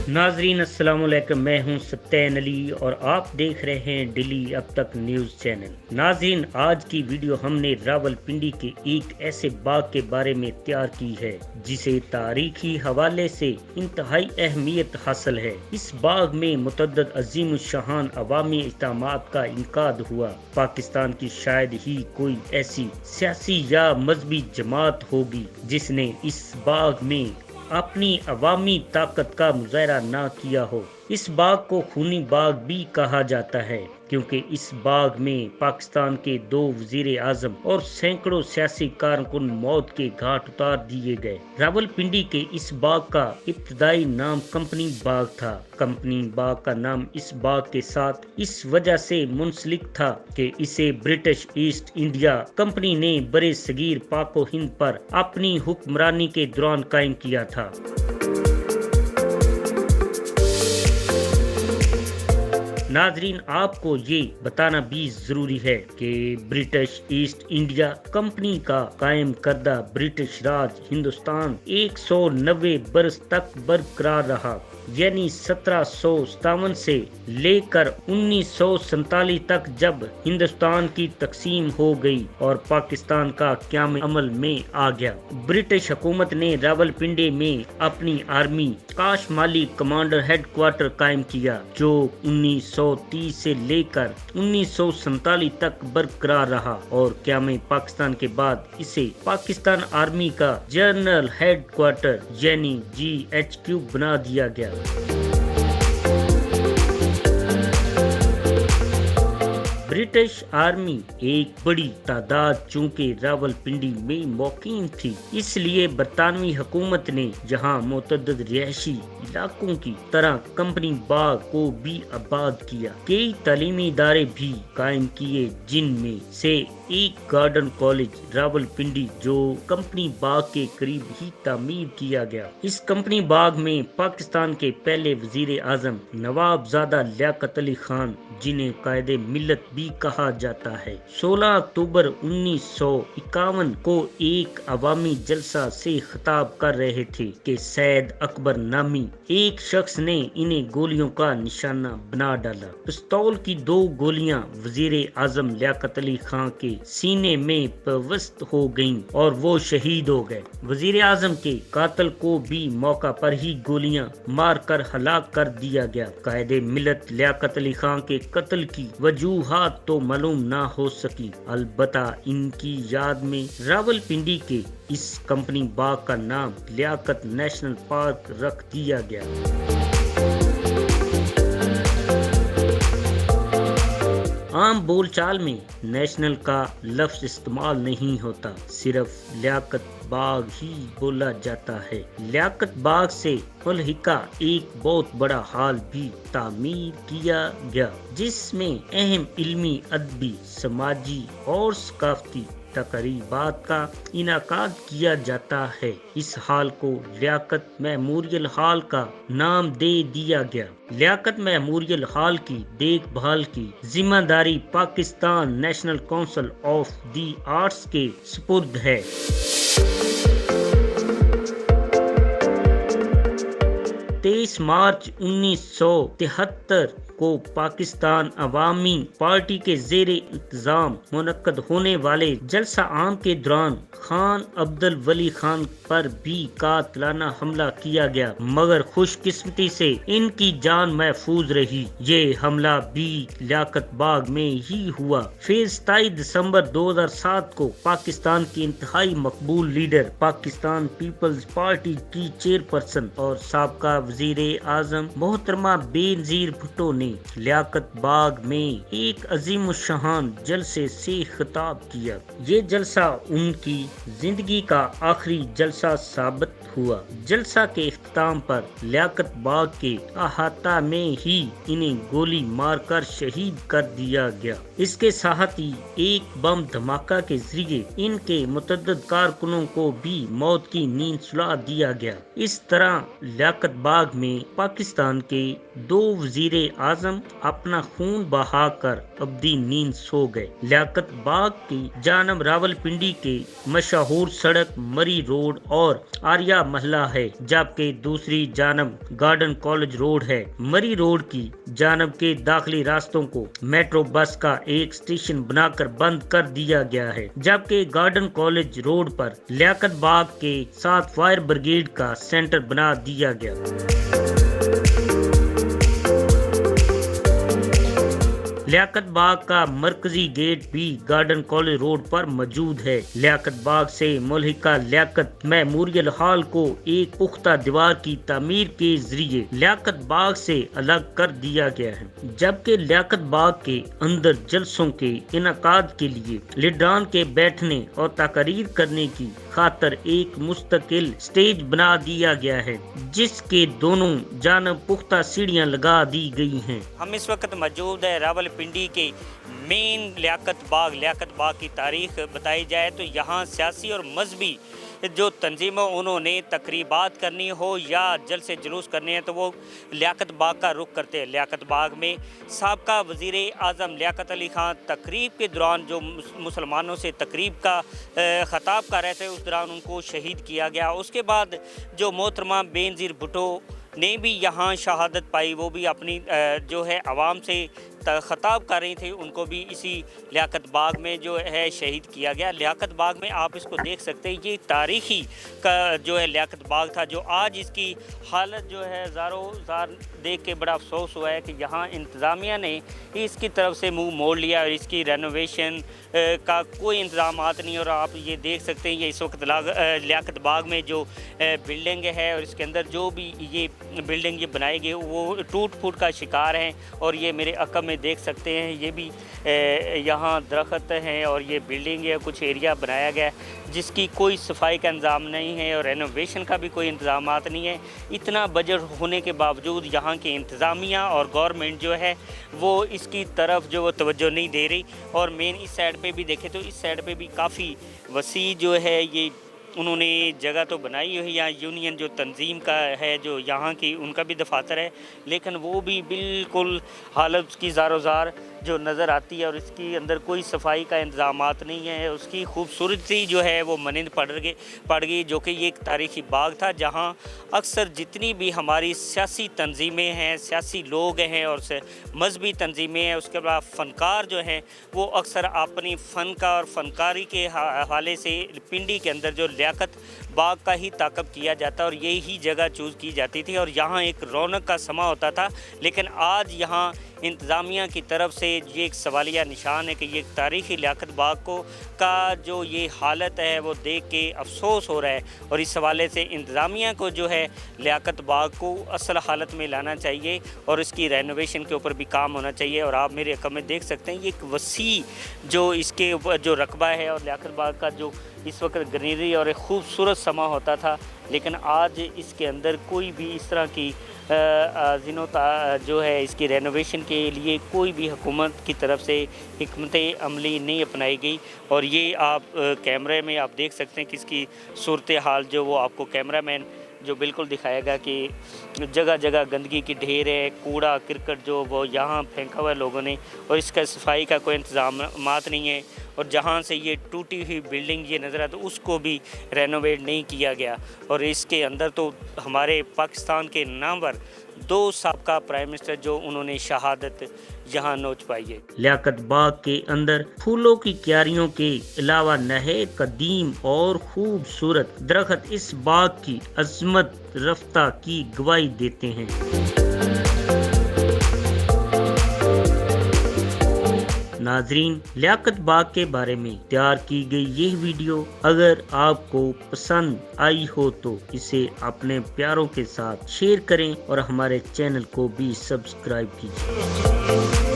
ناظرین السلام علیکم، میں ہوں ستین علی اور آپ دیکھ رہے ہیں ڈیلی اب تک نیوز چینل۔ ناظرین، آج کی ویڈیو ہم نے راول پنڈی کے ایک ایسے باغ کے بارے میں تیار کی ہے جسے تاریخی حوالے سے انتہائی اہمیت حاصل ہے۔ اس باغ میں متعدد عظیم الشان عوامی اجتماعات کا انعقاد ہوا۔ پاکستان کی شاید ہی کوئی ایسی سیاسی یا مذہبی جماعت ہوگی جس نے اس باغ میں اپنی عوامی طاقت کا مظاہرہ نہ کیا ہو۔ اس باغ کو خونی باغ بھی کہا جاتا ہے کیونکہ اس باغ میں پاکستان کے 2 وزیر اعظم اور سینکڑوں سیاسی کارکن موت کے گھاٹ اتار دیے گئے۔ راول پنڈی کے اس باغ کا ابتدائی نام کمپنی باغ تھا۔ کمپنی باغ کا نام اس باغ کے ساتھ اس وجہ سے منسلک تھا کہ اسے برٹش ایسٹ انڈیا کمپنی نے برِ صغیر پاک و ہند پر اپنی حکمرانی کے دوران قائم کیا تھا۔ ناظرین، آپ کو یہ بتانا بھی ضروری ہے کہ برٹش ایسٹ انڈیا کمپنی کا قائم کردہ برٹش راج ہندوستان 190 برس تک برقرار رہا، یعنی 1757 سے لے کر 1947 تک، جب ہندوستان کی تقسیم ہو گئی اور پاکستان کا قیام عمل میں آ گیا۔ برٹش حکومت نے راول پنڈی میں اپنی آرمی کا شمالی کمانڈر ہیڈ کوارٹر قائم کیا، جو 1930 سے لے کر 1947 تک برقرار رہا اور قیام پاکستان کے بعد اسے پاکستان آرمی کا جنرل ہیڈ کوارٹر یعنی GHQ بنا دیا گیا۔ برٹش آرمی ایک بڑی تعداد چونکہ راول پنڈی میں مقیم تھی، اس لیے برطانوی حکومت نے جہاں متعدد رہائشی علاقوں کی طرح کمپنی باغ کو بھی آباد کیا۔ کئی تعلیمی ادارے بھی قائم کیے، جن میں سے ایک گارڈن کالج راول پنڈی جو کمپنی باغ کے قریب ہی تعمیر کیا گیا۔ اس کمپنی باغ میں پاکستان کے پہلے وزیر اعظم نواب زادہ لیاقت علی خان، جنہیں قائد ملت بھی کہا جاتا ہے، 16 اکتوبر 1951 کو ایک عوامی جلسہ سے خطاب کر رہے تھے کہ سید اکبر نامی ایک شخص نے انہیں گولیوں کا نشانہ بنا ڈالا۔ پستول کی 2 گولیاں وزیر اعظم لیاقت علی خان کے سینے میں پیوست ہو گئیں اور وہ شہید ہو گئے۔ وزیر اعظم کے قاتل کو بھی موقع پر ہی گولیاں مار کر ہلاک کر دیا گیا۔ قائد ملت لیاقت علی خان کے قتل کی وجوہات تو معلوم نہ ہو سکی، البتہ ان کی یاد میں راول پنڈی کے اس کمپنی باغ کا نام لیاقت نیشنل پارک رکھ دیا گیا۔ عام بول چال میں نیشنل کا لفظ استعمال نہیں ہوتا، صرف لیاقت باغ ہی بولا جاتا ہے۔ لیاقت باغ سے ملحقہ ایک بہت بڑا ہال بھی تعمیر کیا گیا، جس میں اہم علمی، ادبی، سماجی اور ثقافتی تقریبات کا انعقاد کیا جاتا ہے۔ اس ہال کو لیاقت میموریل ہال کا نام دے دیا گیا۔ لیاقت میموریل ہال کی دیکھ بھال کی ذمہ داری Pakistan national council of the arts کے سپرد ہے۔ 23 مارچ 1973 کو پاکستان عوامی پارٹی کے زیر انتظام منعقد ہونے والے جلسہ عام کے دوران خان عبد الولی خان پر بھی قاتلانہ حملہ کیا گیا، مگر خوش قسمتی سے ان کی جان محفوظ رہی۔ یہ حملہ بھی لیاقت باغ میں ہی ہوا۔ پھر 27 دسمبر 2007 کو پاکستان کی انتہائی مقبول لیڈر، پاکستان پیپلز پارٹی کی چیئرپرسن اور سابقہ وزیر اعظم محترمہ بے نظیر بھٹو نے لیاقت باغ میں ایک عظیم الشان جلسے سے خطاب کیا۔ یہ جلسہ ان کی زندگی کا آخری جلسہ ثابت ہوا۔ جلسہ کے اختتام پر لیاقت باغ کے احاطہ میں ہی انہیں گولی مار کر شہید کر دیا گیا۔ اس کے ساتھ ہی ایک بم دھماکہ کے ذریعے ان کے متعدد کارکنوں کو بھی موت کی نیند سلا دیا گیا۔ اس طرح لیاقت باغ باغ میں پاکستان کے 2 وزیر اعظم اپنا خون بہا کر ابدی نیند سو گئے۔ لیاقت باغ کی جانب راول پنڈی کے مشہور سڑک مری روڈ اور آریہ محلہ ہے، جبکہ دوسری جانب گارڈن کالج روڈ ہے۔ مری روڈ کی جانب کے داخلی راستوں کو میٹرو بس کا ایک اسٹیشن بنا کر بند کر دیا گیا ہے، جبکہ گارڈن کالج روڈ پر لیاقت باغ کے ساتھ فائر بریگیڈ کا سینٹر بنا دیا گیا۔ لیاقت باغ کا مرکزی گیٹ بھی گارڈن کالج روڈ پر موجود ہے۔ لیاقت باغ سے ملحقہ لیاقت میموریل ہال کو ایک پختہ دیوار کی تعمیر کے ذریعے لیاقت باغ سے الگ کر دیا گیا ہے، جبکہ لیاقت باغ کے اندر جلسوں کے انعقاد کے لیے لیڈران کے بیٹھنے اور تقاریر کرنے کی خاطر ایک مستقل سٹیج بنا دیا گیا ہے، جس کے دونوں جانب پختہ سیڑھیاں لگا دی گئی ہیں۔ ہم اس وقت موجود ہے راول پنڈی کے مین لیاقت باغ کی تاریخ بتائی جائے تو یہاں سیاسی اور مذہبی جو تنظیموں انہوں نے تقریبات کرنی ہو یا جلسے جلوس کرنے ہیں تو وہ لیاقت باغ کا رخ کرتے ہیں۔ لیاقت باغ میں سابقہ وزیر اعظم لیاقت علی خان تقریب کے دوران جو مسلمانوں سے تقریب کا خطاب کر رہے تھے، اس دوران ان کو شہید کیا گیا۔ اس کے بعد جو محترمہ بینظیر بھٹو نے بھی یہاں شہادت پائی، وہ بھی اپنی جو ہے عوام سے خطاب کر رہی تھی، ان کو بھی اسی لیاقت باغ میں جو ہے شہید کیا گیا۔ لیاقت باغ میں آپ اس کو دیکھ سکتے ہیں، یہ تاریخی کا جو ہے لیاقت باغ تھا، جو آج اس کی حالت جو ہے زاروں زار دیکھ کے بڑا افسوس ہوا ہے کہ یہاں انتظامیہ نے اس کی طرف سے منہ موڑ لیا اور اس کی رینوویشن کا کوئی انتظامات نہیں، اور آپ یہ دیکھ سکتے ہیں یہ اس وقت لیاقت باغ میں جو بلڈنگ ہے اور اس کے اندر جو بھی یہ بلڈنگ یہ بنائی گئی وہ ٹوٹ پھوٹ کا شکار ہیں، اور یہ میرے عقب میں دیکھ سکتے ہیں یہ بھی یہاں درخت ہیں اور یہ بلڈنگ ہے، کچھ ایریا بنایا گیا ہے جس کی کوئی صفائی کا انتظام نہیں ہے اور رینوویشن کا بھی کوئی انتظامات نہیں ہے۔ اتنا بجٹ ہونے کے باوجود یہاں کی انتظامیہ اور گورنمنٹ جو ہے وہ اس کی طرف جو وہ توجہ نہیں دے رہی، اور مین اس سائڈ پہ بھی دیکھیں تو اس سائڈ پہ بھی کافی وسیع جو ہے یہ انہوں نے جگہ تو بنائی ہوئی، یہاں یونین جو تنظیم کا ہے جو یہاں کی ان کا بھی دفاتر ہے، لیکن وہ بھی بالکل حالت کی زار و زار جو نظر آتی ہے اور اس کی اندر کوئی صفائی کا انتظامات نہیں ہے۔ اس کی خوبصورتی جو ہے وہ مانند پڑ گئی، جو کہ یہ ایک تاریخی باغ تھا جہاں اکثر جتنی بھی ہماری سیاسی تنظیمیں ہیں، سیاسی لوگ ہیں اور مذہبی تنظیمیں ہیں، اس کے بعد فنکار جو ہیں وہ اکثر اپنی فن کا اور فنکاری کے حوالے سے پنڈی کے اندر جو لیاقت باغ کا ہی تعاقب کیا جاتا اور یہی جگہ چوز کی جاتی تھی اور یہاں ایک رونق کا سما ہوتا تھا، لیکن آج یہاں انتظامیہ کی طرف سے یہ ایک سوالیہ نشان ہے کہ یہ تاریخی لیاقت باغ کو کا جو یہ حالت ہے وہ دیکھ کے افسوس ہو رہا ہے، اور اس حوالے سے انتظامیہ کو جو ہے لیاقت باغ کو اصل حالت میں لانا چاہیے اور اس کی رینوویشن کے اوپر بھی کام ہونا چاہیے۔ اور آپ میرے عقب میں دیکھ سکتے ہیں یہ ایک وسیع جو اس کے جو رقبہ ہے اور لیاقت باغ کا جو اس وقت گرینری اور ایک خوبصورت سما ہوتا تھا، لیکن آج اس کے اندر کوئی بھی اس طرح کی جو ہے اس کی رینوویشن کے لیے کوئی بھی حکومت کی طرف سے حکمت عملی نہیں اپنائی گئی، اور یہ آپ کیمرے میں آپ دیکھ سکتے ہیں کہ اس کی صورتحال جو وہ آپ کو کیمرہ مین جو بالکل دکھائے گا کہ جگہ جگہ گندگی کی ڈھیر ہے، کوڑا کرکٹ جو وہ یہاں پھینکا ہوا ہے لوگوں نے، اور اس کا صفائی کا کوئی انتظامات نہیں ہے، اور جہاں سے یہ ٹوٹی ہوئی بلڈنگ یہ نظر آتا اس کو بھی رینوویٹ نہیں کیا گیا، اور اس کے اندر تو ہمارے پاکستان کے نامور 2 سابقہ پرائم منسٹر جو انہوں نے شہادت یہاں نوچ پائی ہے۔ لیاقت باغ کے اندر پھولوں کی کیاریوں کے علاوہ نہایت قدیم اور خوبصورت درخت اس باغ کی عظمت رفتہ کی گواہی دیتے ہیں۔ ناظرین، لیاقت باغ کے بارے میں تیار کی گئی یہ ویڈیو اگر آپ کو پسند آئی ہو تو اسے اپنے پیاروں کے ساتھ شیئر کریں اور ہمارے چینل کو بھی سبسکرائب کیجیے۔